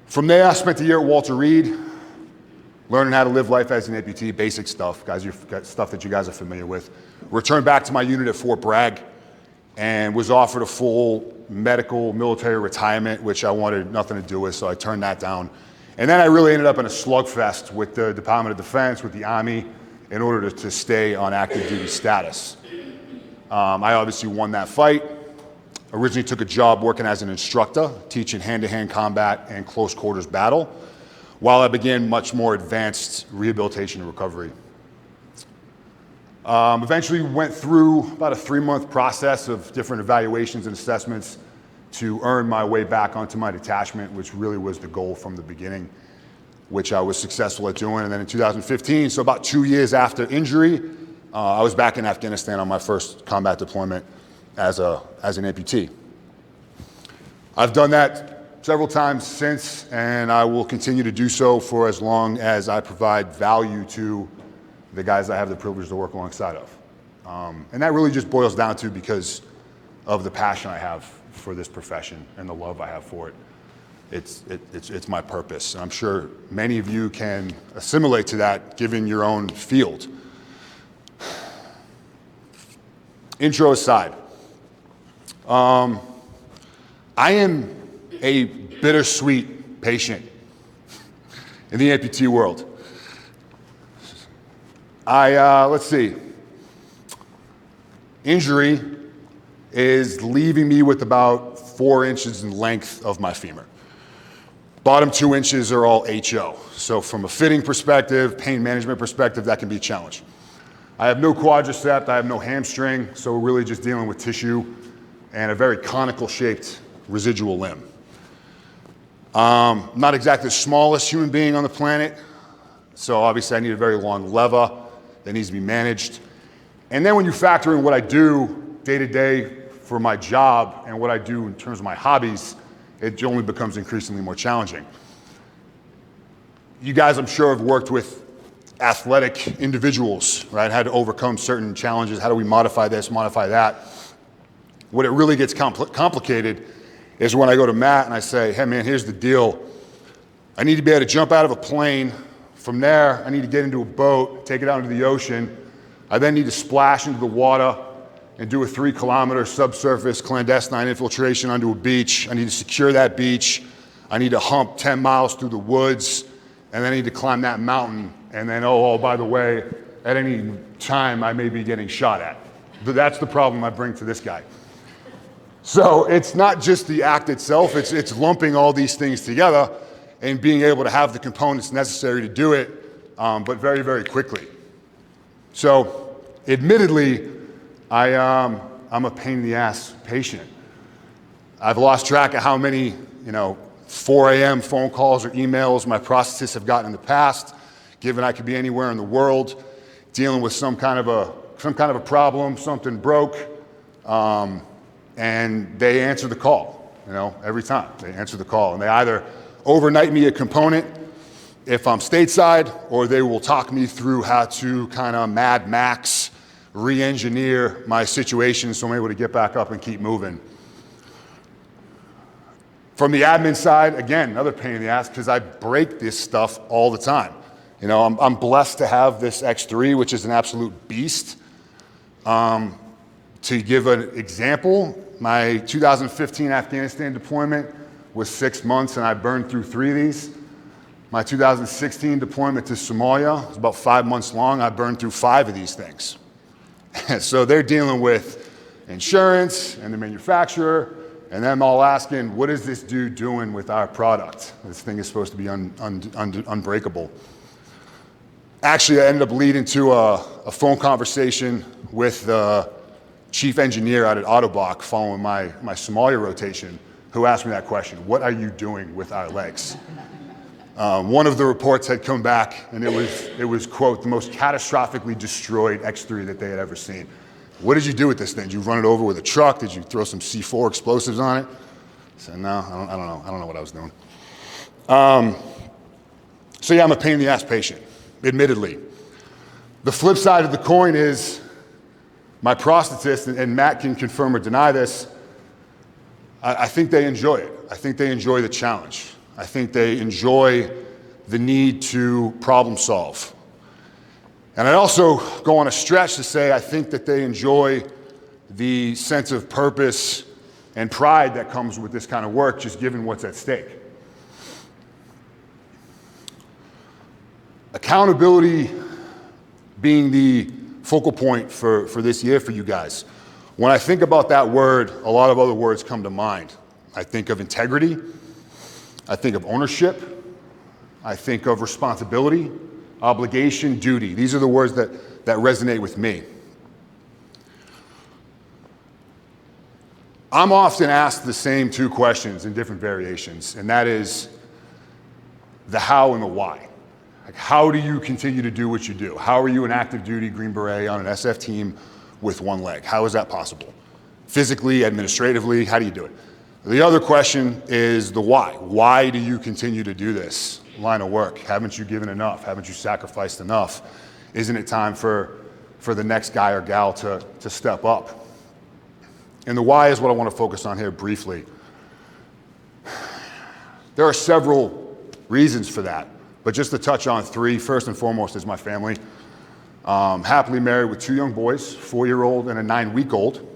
From there, I spent a year at Walter Reed, learning how to live life as an amputee, basic stuff, stuff that you guys are familiar with. Returned back to my unit at Fort Bragg and was offered a full medical military retirement, which I wanted nothing to do with, so I turned that down. And then I really ended up in a slugfest with the Department of Defense, with the Army, in order to stay on active duty status. I obviously won that fight. Originally took a job working as an instructor, teaching hand-to-hand combat and close quarters battle, while I began much more advanced rehabilitation and recovery. Eventually went through about a 3-month process of different evaluations and assessments to earn my way back onto my detachment, which really was the goal from the beginning, which I was successful at doing. And then in 2015, so about 2 years after injury, I was back in Afghanistan on my first combat deployment as an amputee. I've done that several times since, and I will continue to do so for as long as I provide value to the guys I have the privilege to work alongside of. And that really just boils down to because of the passion I have for this profession and the love I have for it. It's my purpose. And I'm sure many of you can assimilate to that given your own field. Intro aside, I am a bittersweet patient in the amputee world. Let's see. Injury is leaving me with about 4 inches in length of my femur. Bottom 2 inches are all HO. So from a fitting perspective, pain management perspective, that can be a challenge. I have no quadricep, I have no hamstring, so we're really just dealing with tissue and a very conical shaped residual limb. Not exactly the smallest human being on the planet, so obviously I need a very long lever that needs to be managed. And then when you factor in what I do day to day for my job and what I do in terms of my hobbies, it only becomes increasingly more challenging. You guys, I'm sure, have worked with athletic individuals, right? Had to overcome certain challenges. How do we modify this, modify that? What it really gets complicated is when I go to Matt and I say, hey man, here's the deal. I need to be able to jump out of a plane. From there, I need to get into a boat, take it out into the ocean. I then need to splash into the water and do a 3-kilometer subsurface clandestine infiltration onto a beach. I need to secure that beach. I need to hump 10 miles through the woods, and then I need to climb that mountain. And then, oh, by the way, at any time I may be getting shot at. But that's the problem I bring to this guy. So it's not just the act itself, it's lumping all these things together and being able to have the components necessary to do it, but very, very quickly. So admittedly, I'm a pain in the ass patient. I've lost track of how many 4 a.m. phone calls or emails my prosthetists have gotten in the past, given I could be anywhere in the world, dealing with some kind of a problem, something broke, and they answer the call, every time. They answer the call, and they either overnight me a component if I'm stateside, or they will talk me through how to kind of Mad Max re-engineer my situation so I'm able to get back up and keep moving. From the admin side, again, another pain in the ass because I break this stuff all the time. I'm blessed to have this X3, which is an absolute beast. To give an example, my 2015 Afghanistan deployment was 6 months and I burned through 3 of these. My 2016 deployment to Somalia was about 5 months long. I burned through 5 of these things. So they're dealing with insurance and the manufacturer, and them all asking, what is this dude doing with our product? This thing is supposed to be unbreakable. Actually, I ended up leading to a phone conversation with the chief engineer out at Autobach following my Somalia rotation, who asked me that question, what are you doing with our legs? One of the reports had come back, and it was, quote, the most catastrophically destroyed X3 that they had ever seen. What did you do with this thing? Did you run it over with a truck? Did you throw some C4 explosives on it? I said, no, I don't know. I don't know what I was doing. So yeah, I'm a pain in the ass patient, admittedly. The flip side of the coin is My prosthetist, and Matt can confirm or deny this, I think they enjoy it. I think they enjoy the challenge. I think they enjoy the need to problem solve. And I also go on a stretch to say I think that they enjoy the sense of purpose and pride that comes with this kind of work, just given what's at stake. Accountability being the focal point for this year for you guys. When I think about that word, a lot of other words come to mind. I think of integrity, I think of ownership, I think of responsibility, obligation, duty. These are the words that resonate with me. I'm often asked the same two questions in different variations, and that is the how and the why. Like, how do you continue to do what you do? How are you an active duty Green Beret on an SF team with one leg? How is that possible? Physically, administratively, how do you do it? The other question is the why. Why do you continue to do this line of work? Haven't you given enough? Haven't you sacrificed enough? Isn't it time for the next guy or gal to step up? And the why is what I want to focus on here briefly. There are several reasons for that, but just to touch on three, first and foremost is my family. Happily married with two young boys, 4-year-old and a 9-week-old.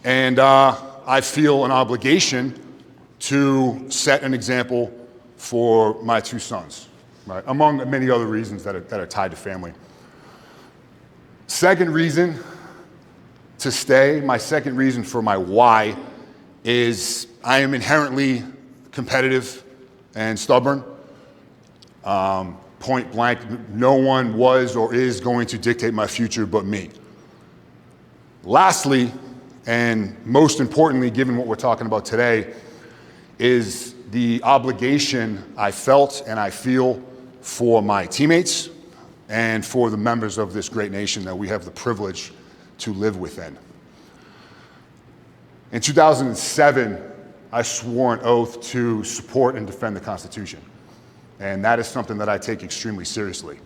And I feel an obligation to set an example for my two sons, right? Among many other reasons that are tied to family. Second reason to stay, my second reason for my why is I am inherently competitive and stubborn. Point blank, no one was or is going to dictate my future but me. Lastly, and most importantly, given what we're talking about today, is the obligation I felt and I feel for my teammates and for the members of this great nation that we have the privilege to live within. In 2007, I swore an oath to support and defend the Constitution. And that is something that I take extremely seriously.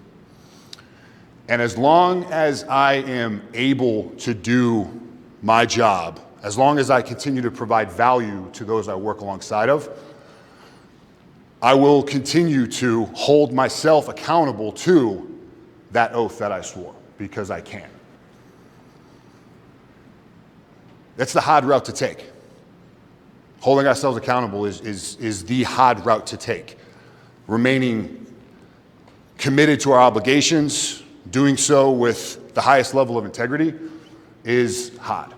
And as long as I am able to do my job, as long as I continue to provide value to those I work alongside of, I will continue to hold myself accountable to that oath that I swore, because I can. That's the hard route to take. Holding ourselves accountable is the hard route to take. Remaining committed to our obligations, doing so with the highest level of integrity, is hard.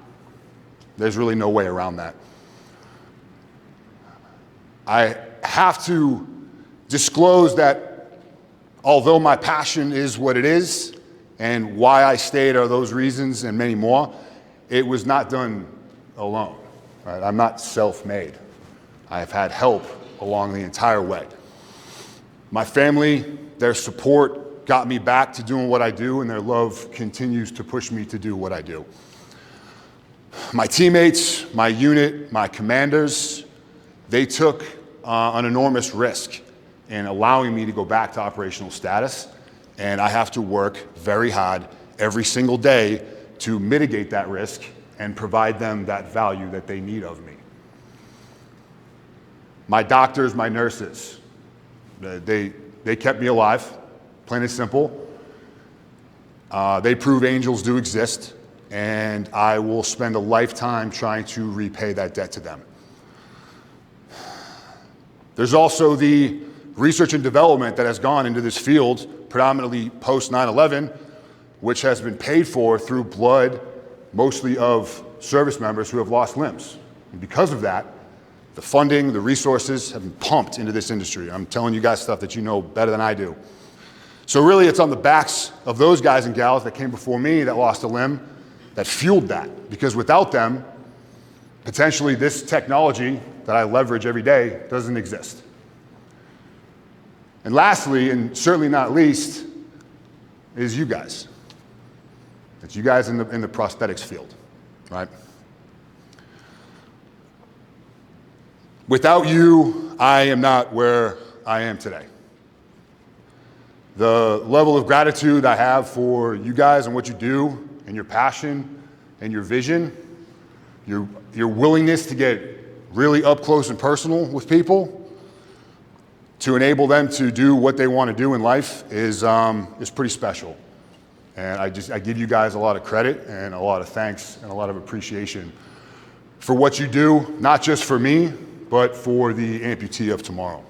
There's really no way around that. I have to disclose that although my passion is what it is, and why I stayed are those reasons and many more, it was not done alone. Right? I'm not self-made. I have had help along the entire way. My family, their support got me back to doing what I do, and their love continues to push me to do what I do. My teammates, my unit, my commanders, they took an enormous risk in allowing me to go back to operational status, and I have to work very hard every single day to mitigate that risk and provide them that value that they need of me. My doctors, my nurses, they kept me alive, plain and simple. They prove angels do exist, and I will spend a lifetime trying to repay that debt to them. There's also the research and development that has gone into this field, predominantly post 9/11, which has been paid for through blood, mostly of service members who have lost limbs. And because of that, the funding, the resources have been pumped into this industry. I'm telling you guys stuff that you know better than I do. So really, it's on the backs of those guys and gals that came before me that lost a limb that fueled that. Because without them, potentially this technology that I leverage every day doesn't exist. And lastly, and certainly not least, is you guys. It's you guys in the prosthetics field, right? Without you, I am not where I am today. The level of gratitude I have for you guys and what you do and your passion and your vision, your willingness to get really up close and personal with people to enable them to do what they want to do in life is pretty special. And I give you guys a lot of credit and a lot of thanks and a lot of appreciation for what you do, not just for me, but for the amputee of tomorrow.